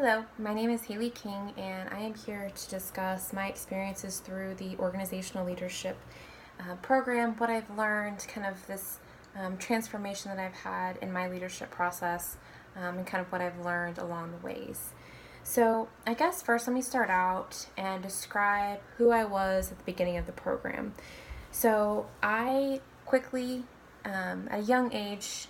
Hello, my name is Haley King, and I am here to discuss my experiences through the organizational leadership program, what I've learned, kind of this transformation that I've had in my leadership process, and kind of what I've learned along the ways. So, I guess first let me start out and describe who I was at the beginning of the program. So, I quickly, at a young age,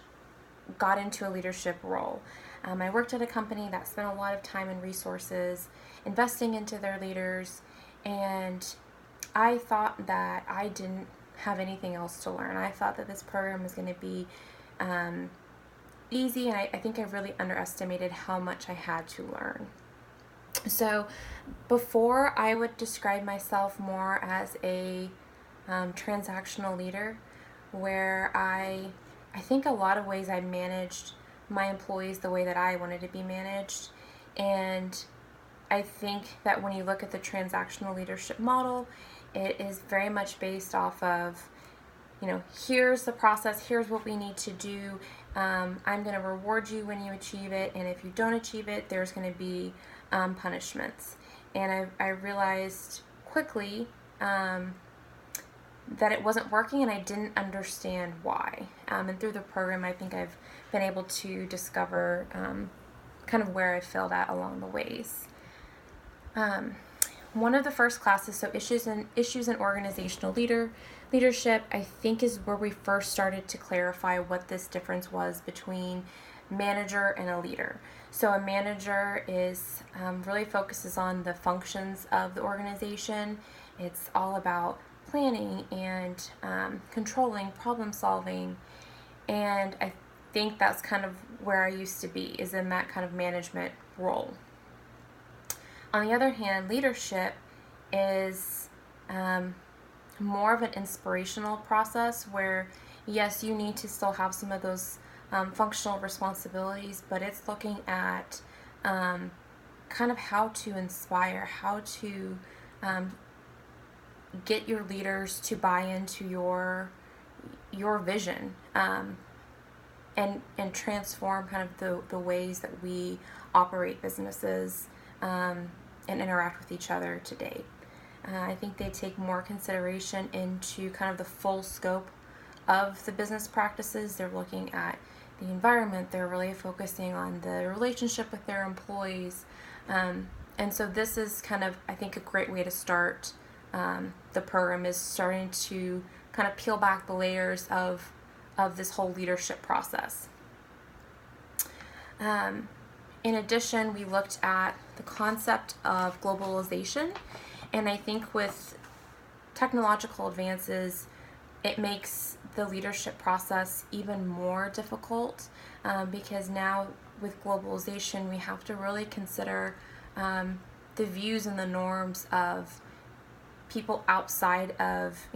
got into a leadership role. I worked at a company that spent a lot of time and resources investing into their leaders, and I thought that I didn't have anything else to learn. I thought that this program was going to be easy, and I think I really underestimated how much I had to learn. So, before I would describe myself more as a transactional leader, where I think a lot of ways I managed my employees the way that I wanted to be managed. And I think that when you look at the transactional leadership model, it is very much based off of, here's the process, here's what we need to do. I'm going to reward you when you achieve it, and if you don't achieve it, there's going to be punishments. And I realized quickly that it wasn't working, and I didn't understand why. And through the program, I think I've been able to discover kind of where I failed at along the ways. One of the first classes, so issues in organizational leadership, I think is where we first started to clarify what this difference was between manager and a leader. So a manager is really focuses on the functions of the organization. It's all about planning and controlling, problem solving, and I think that's kind of where I used to be, is in that kind of management role. On the other hand, leadership is more of an inspirational process where, yes, you need to still have some of those functional responsibilities, but it's looking at kind of how to inspire, how to get your leaders to buy into your vision, and transform kind of the ways that we operate businesses and interact with each other today. I think they take more consideration into kind of the full scope of the business practices. They're looking at the environment. They're really focusing on the relationship with their employees. And so this is kind of, I think, a great way to start the program, is starting to kind of peel back the layers of this whole leadership process. In addition, we looked at the concept of globalization, and I think with technological advances, it makes the leadership process even more difficult, because now with globalization, we have to really consider the views and the norms of people outside of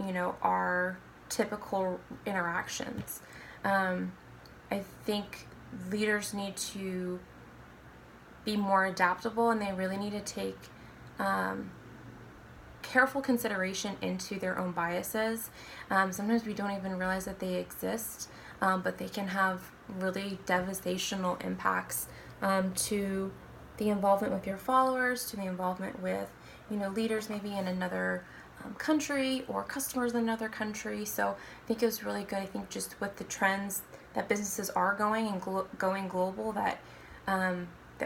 our typical interactions. I think leaders need to be more adaptable, and they really need to take careful consideration into their own biases. Sometimes we don't even realize that they exist, but they can have really devastational impacts to the involvement with your followers, to the involvement with leaders maybe in another country, or customers in another country. So I think it was really good. I think just with the trends that businesses are going and going global, that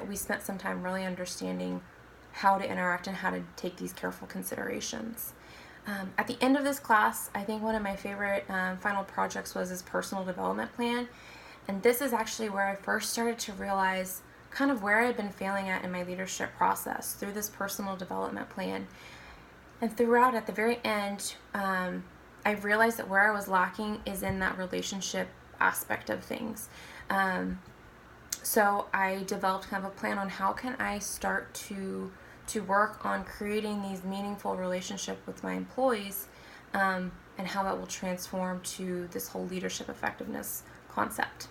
we spent some time really understanding how to interact and how to take these careful considerations. At the end of this class, I think one of my favorite final projects was this personal development plan. And this is actually where I first started to realize kind of where I'd been failing at in my leadership process through this personal development plan. And throughout, at the very end, I realized that where I was lacking is in that relationship aspect of things. So I developed kind of a plan on how can I start to work on creating these meaningful relationships with my employees, and how that will transform to this whole leadership effectiveness concept.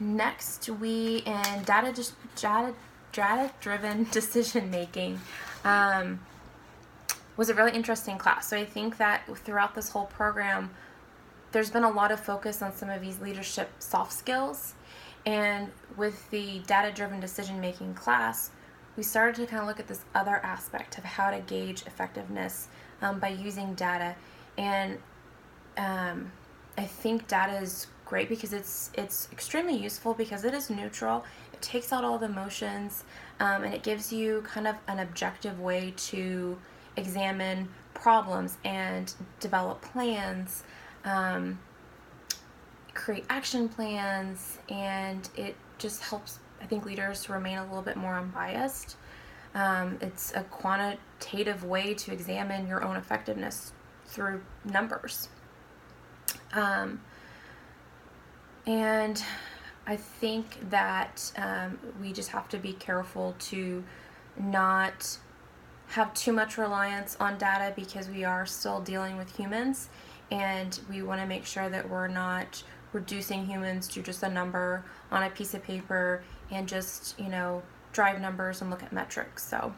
Next, we in data-driven decision making was a really interesting class. So I think that throughout this whole program, there's been a lot of focus on some of these leadership soft skills, And with the data-driven decision-making class, we started to kind of look at this other aspect of how to gauge effectiveness by using data. And I think data is great because it's extremely useful because it is neutral. It takes out all the emotions, and it gives you kind of an objective way to examine problems and develop plans, create action plans, and it just helps, I think, leaders to remain a little bit more unbiased. It's a quantitative way to examine your own effectiveness through numbers. And I think that we just have to be careful to not have too much reliance on data because we are still dealing with humans, and we want to make sure that we're not reducing humans to just a number on a piece of paper and just, drive numbers and look at metrics. So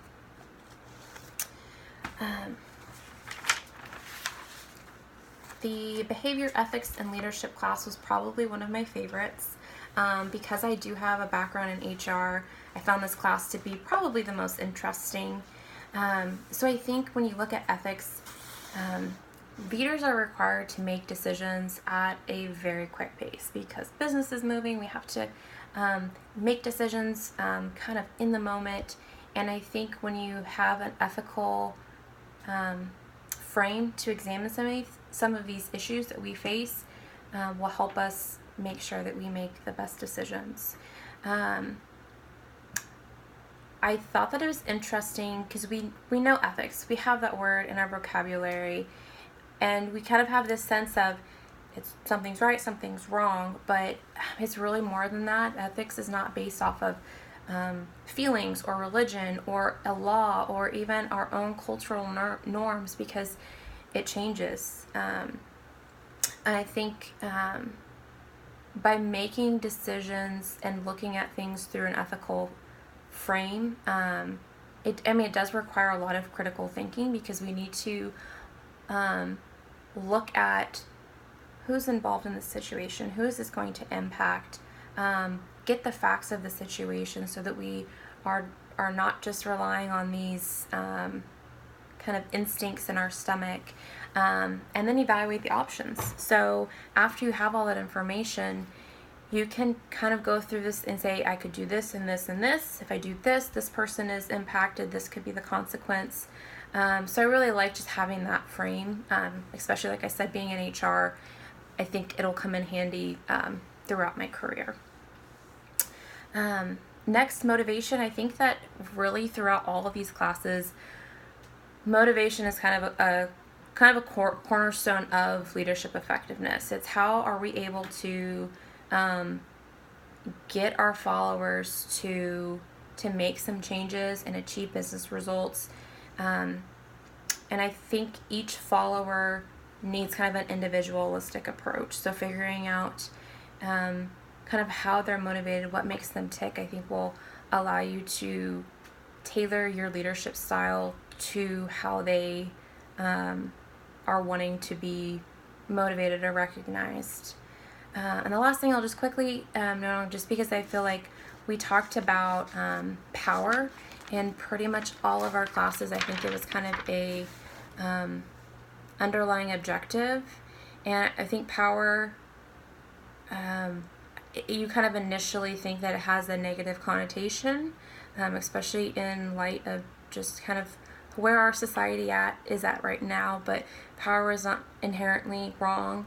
the behavior ethics and leadership class was probably one of my favorites. Because I do have a background in HR, I found this class to be probably the most interesting. So I think when you look at ethics, leaders are required to make decisions at a very quick pace because business is moving. We have to make decisions kind of in the moment. And I think when you have an ethical frame to examine some of these issues that we face, will help us make sure that we make the best decisions. I thought that it was interesting because we know ethics. We have that word in our vocabulary, and we kind of have this sense of something's right, something's wrong, but it's really more than that. Ethics is not based off of feelings or religion or a law or even our own cultural norms, because it changes. And I think by making decisions and looking at things through an ethical frame, it does require a lot of critical thinking, because we need to look at who's involved in this situation, who is this going to impact, get the facts of the situation so that we are not just relying on these kind of instincts in our stomach, and then evaluate the options. So after you have all that information, you can kind of go through this and say, I could do this and this and this. If I do this, this person is impacted. This could be the consequence. So I really like just having that frame, especially, like I said, being in HR. I think it'll come in handy throughout my career. Next, motivation. I think that really throughout all of these classes, motivation is kind of a cornerstone of leadership effectiveness. It's how are we able to get our followers to make some changes and achieve business results. And I think each follower needs kind of an individualistic approach. So figuring out kind of how they're motivated, what makes them tick, I think will allow you to tailor your leadership style to how they are wanting to be motivated or recognized. And the last thing I'll just quickly note, just because I feel like we talked about power in pretty much all of our classes. I think it was kind of a underlying objective, and I think power, you kind of initially think that it has a negative connotation, especially in light of just kind of where our society is at right now. But power is not inherently wrong.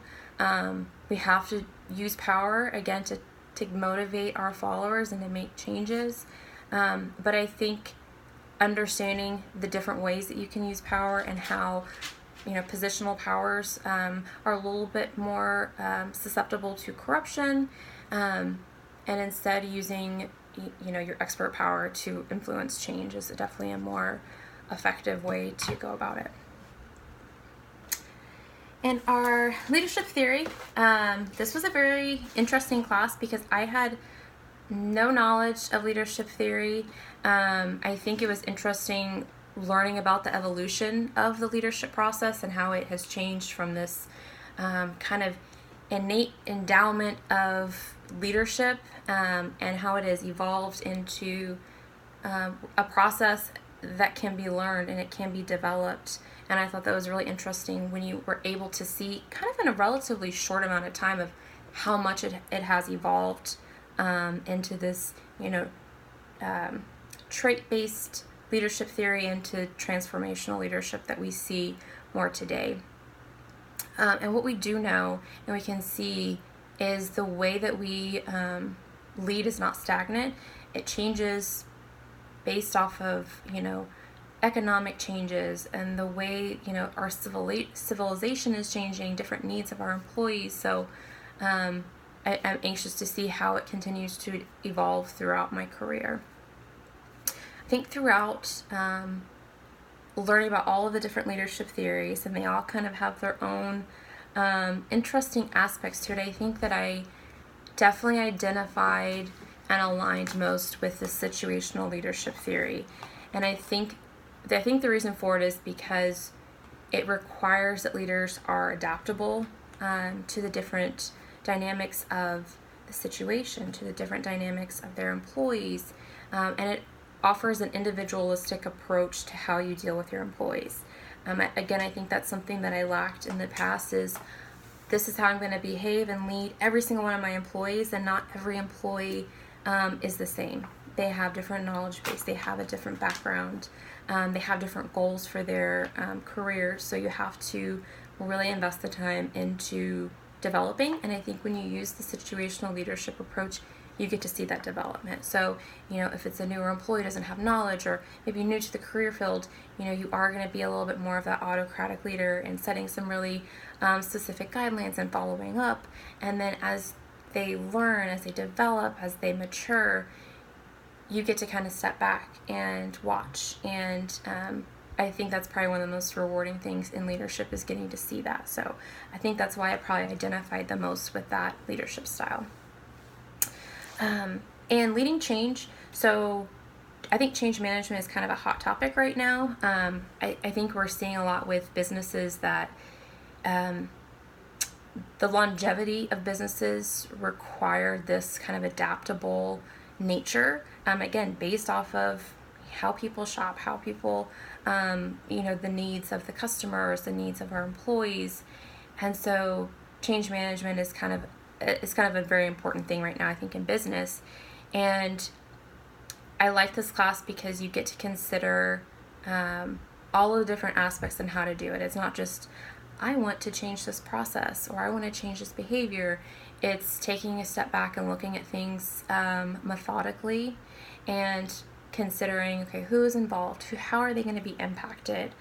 We have to use power, again, to motivate our followers and to make changes. But I think understanding the different ways that you can use power and how, positional powers are a little bit more susceptible to corruption, and instead using, your expert power to influence change is definitely a more effective way to go about it. In our leadership theory, this was a very interesting class because I had no knowledge of leadership theory. I think it was interesting learning about the evolution of the leadership process and how it has changed from this kind of innate endowment of leadership and how it has evolved into a process that can be learned and it can be developed. And I thought that was really interesting when you were able to see, kind of in a relatively short amount of time, of how much it has evolved into this, trait-based leadership theory, into transformational leadership that we see more today. And what we do know and we can see is the way that we lead is not stagnant. It changes based off of, economic changes and the way, our civilization is changing, different needs of our employees. So I'm anxious to see how it continues to evolve throughout my career. I think throughout learning about all of the different leadership theories, and they all kind of have their own interesting aspects to it, I think that I definitely identified and aligned most with the situational leadership theory. And I think the reason for it is because it requires that leaders are adaptable to the different dynamics of the situation, to the different dynamics of their employees, and it offers an individualistic approach to how you deal with your employees. Again, I think that's something that I lacked in the past, is this is how I'm going to behave and lead every single one of my employees, and not every employee is the same. They have different knowledge base, they have a different background, they have different goals for their careers, so you have to really invest the time into developing. And I think when you use the situational leadership approach, you get to see that development. So, if it's a newer employee, doesn't have knowledge, or maybe new to the career field, you are going to be a little bit more of that autocratic leader and setting some really specific guidelines and following up. And then as they learn, as they develop, as they mature, you get to kind of step back and watch. And I think that's probably one of the most rewarding things in leadership, is getting to see that. So I think that's why I probably identified the most with that leadership style. And leading change. So I think change management is kind of a hot topic right now. I think we're seeing a lot with businesses that the longevity of businesses require this kind of adaptable nature. Again, based off of how people shop, how people, the needs of the customers, the needs of our employees. And so change management is kind of a very important thing right now, I think, in business. And I like this class because you get to consider all of the different aspects and how to do it. It's not just, I want to change this process, or I want to change this behavior. It's taking a step back and looking at things methodically and considering, okay, who is involved? How are they going to be impacted?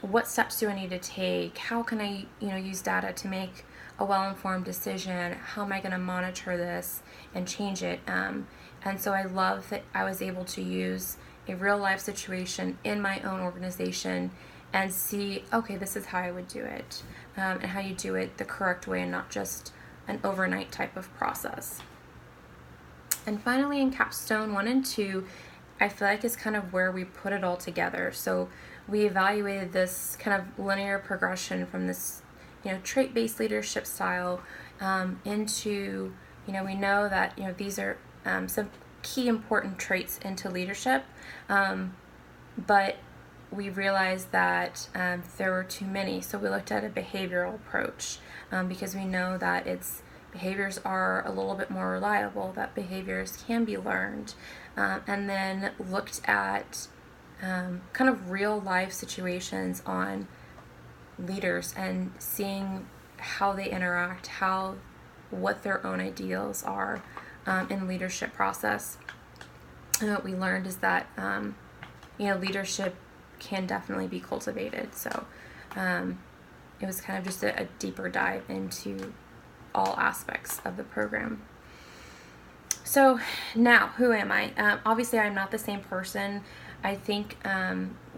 What steps do I need to take? How can I, use data to make a well-informed decision? How am I going to monitor this and change it? And so I love that I was able to use a real-life situation in my own organization and see, okay, this is how I would do it, and how you do it the correct way and not just an overnight type of process. And finally, in Capstone 1 and 2, I feel like is kind of where we put it all together. So we evaluated this kind of linear progression from this, trait-based leadership style into, we know that, these are some key important traits into leadership, but we realized that there were too many. So we looked at a behavioral approach because we know that behaviors are a little bit more reliable, that behaviors can be learned, and then looked at kind of real life situations on leaders and seeing how they interact, what their own ideals are in the leadership process. And what we learned is that leadership can definitely be cultivated. So it was kind of just a deeper dive into all aspects of the program. So now, who am I? Obviously, I'm not the same person. I think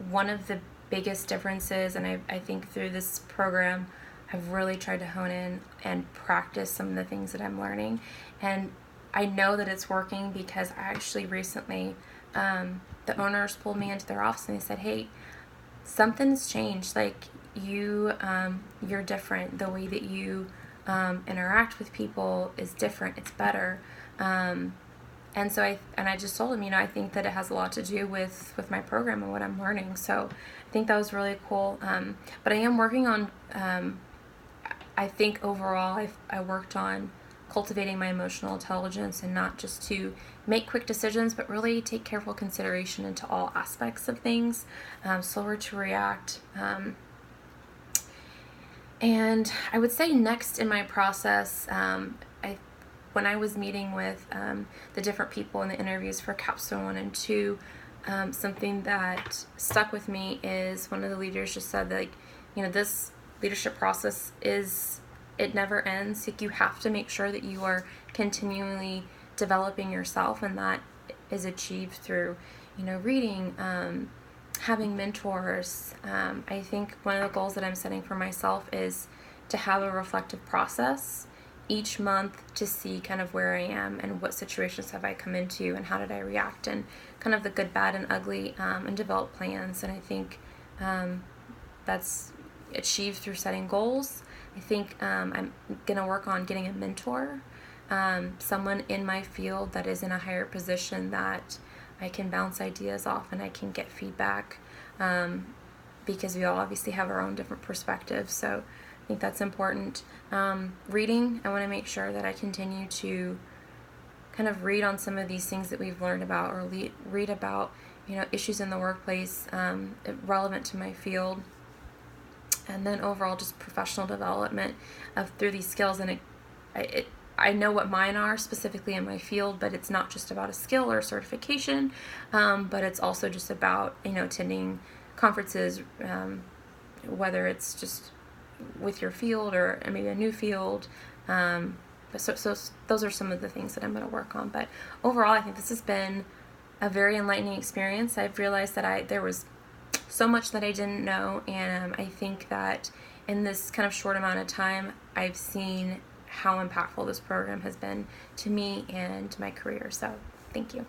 one of the biggest differences, and I think through this program, I've really tried to hone in and practice some of the things that I'm learning. And I know that it's working because I actually recently, the owners pulled me into their office and they said, hey, something's changed. Like you're different. The way that you interact with people is different. It's better. And so I just told him, I think that it has a lot to do with my program and what I'm learning. So I think that was really cool. But I am working on, I think overall I worked on cultivating my emotional intelligence, and not just to make quick decisions, but really take careful consideration into all aspects of things, slower to react. And I would say next in my process, when I was meeting with the different people in the interviews for Capstone 1 and 2, something that stuck with me is one of the leaders just said that, this leadership process it never ends. Like, you have to make sure that you are continually developing yourself, and that is achieved through, reading, having mentors. I think one of the goals that I'm setting for myself is to have a reflective process each month to see kind of where I am and what situations have I come into and how did I react, and kind of the good, bad, and ugly, and develop plans. And I think that's achieved through setting goals. I think I'm going to work on getting a mentor, someone in my field that is in a higher position that I can bounce ideas off and I can get feedback, because we all obviously have our own different perspectives. So I think that's important. Reading, I want to make sure that I continue to kind of read on some of these things that we've learned about, or read about, issues in the workplace relevant to my field. And then overall just professional development through these skills. And I know what mine are specifically in my field, but it's not just about a skill or a certification, but it's also just about, attending conferences, whether it's just with your field or maybe a new field. But so those are some of the things that I'm going to work on. But overall, I think this has been a very enlightening experience. I've realized that there was so much that I didn't know, and I think that in this kind of short amount of time, I've seen how impactful this program has been to me and my career. So thank you.